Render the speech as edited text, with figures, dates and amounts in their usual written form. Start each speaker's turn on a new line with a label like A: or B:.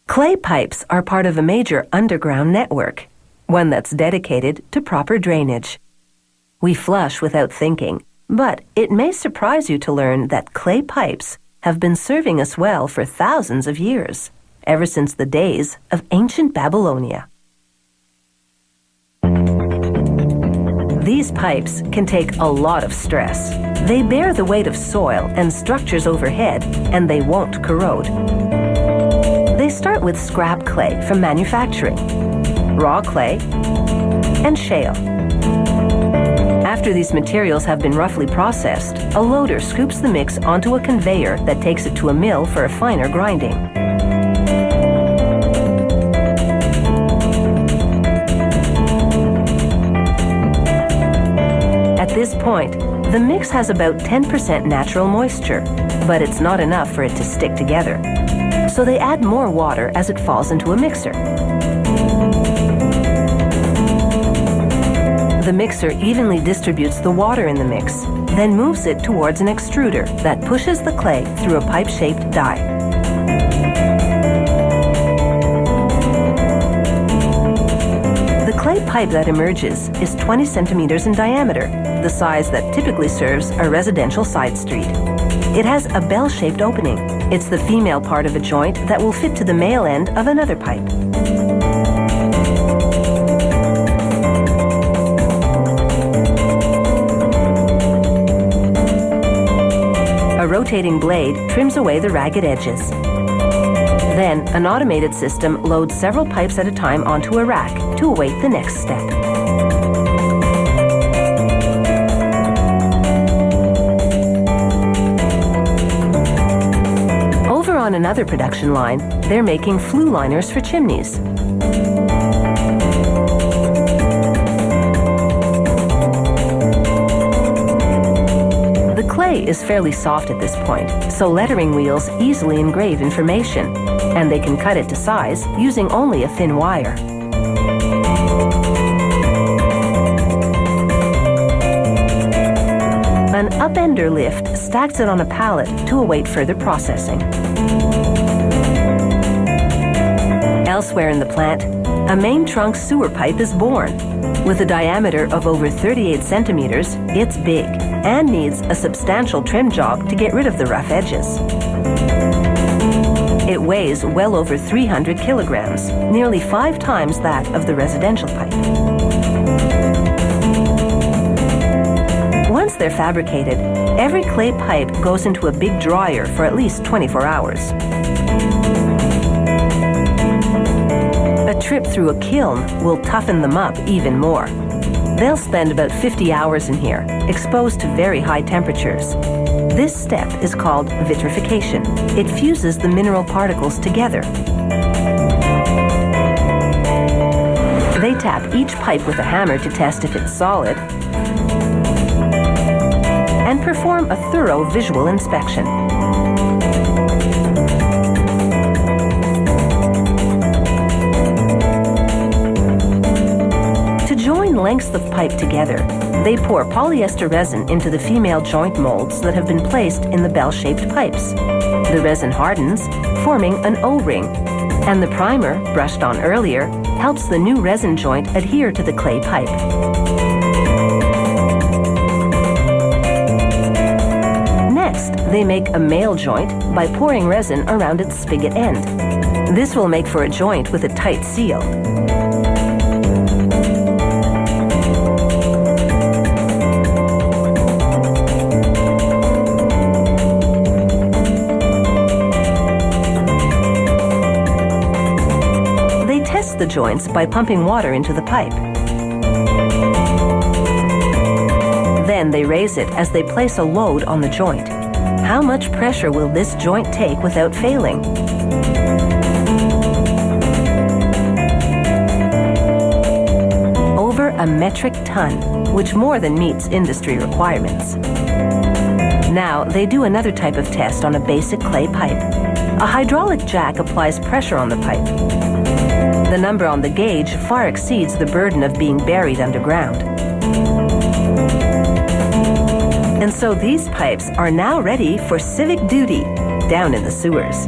A: Clay pipes are part of a major underground network, one that's dedicated to proper drainage. We flush without thinking, but it may surprise you to learn that clay pipes have been serving us well for thousands of years, ever since the days of ancient Babylonia. These pipes can take a lot of stress. They bear the weight of soil and structures overhead, and they won't corrode. They start with scrap clay from manufacturing, raw clay, and shale. After these materials have been roughly processed, a loader scoops the mix onto a conveyor that takes it to a mill for a finer grinding. At this point, the mix has about 10% natural moisture, but it's not enough for it to stick together. So they add more water as it falls into a mixer. The mixer evenly distributes the water in the mix, then moves it towards an extruder that pushes the clay through a pipe-shaped die. The clay pipe that emerges is 20 centimeters in diameter, the size that typically serves a residential side street. It has a bell-shaped opening. It's the female part of a joint that will fit to the male end of another pipe. A rotating blade trims away the ragged edges. Then, an automated system loads several pipes at a time onto a rack to await the next step. Over on another production line, they're making flue liners for chimneys. Clay is fairly soft at this point, so lettering wheels easily engrave information, and they can cut it to size using only a thin wire. An upender lift stacks it on a pallet to await further processing. Elsewhere in the plant, a main trunk sewer pipe is born. With a diameter of over 38 centimeters, it's big and needs a substantial trim job to get rid of the rough edges. It weighs well over 300 kilograms, nearly 5 times that of the residential pipe. Once they're fabricated, every clay pipe goes into a big dryer for at least 24 hours. A trip through a kiln will toughen them up even more. They'll spend about 50 hours in here, exposed to very high temperatures. This step is called vitrification. It fuses the mineral particles together. They tap each pipe with a hammer to test if it's solid and perform a thorough visual inspection. Lengths of pipe together, they pour polyester resin into the female joint molds that have been placed in the bell-shaped pipes. The resin hardens, forming an O-ring, and the primer, brushed on earlier, helps the new resin joint adhere to the clay pipe. Next, they make a male joint by pouring resin around its spigot end. This will make for a joint with a tight seal. The joints by pumping water into the pipe. Then they raise it as they place a load on the joint. How much pressure will this joint take without failing? Over a metric ton, which more than meets industry requirements. Now they do another type of test on a basic clay pipe. A hydraulic jack applies pressure on the pipe. The number on the gauge far exceeds the burden of being buried underground. And so these pipes are now ready for civic duty down in the sewers.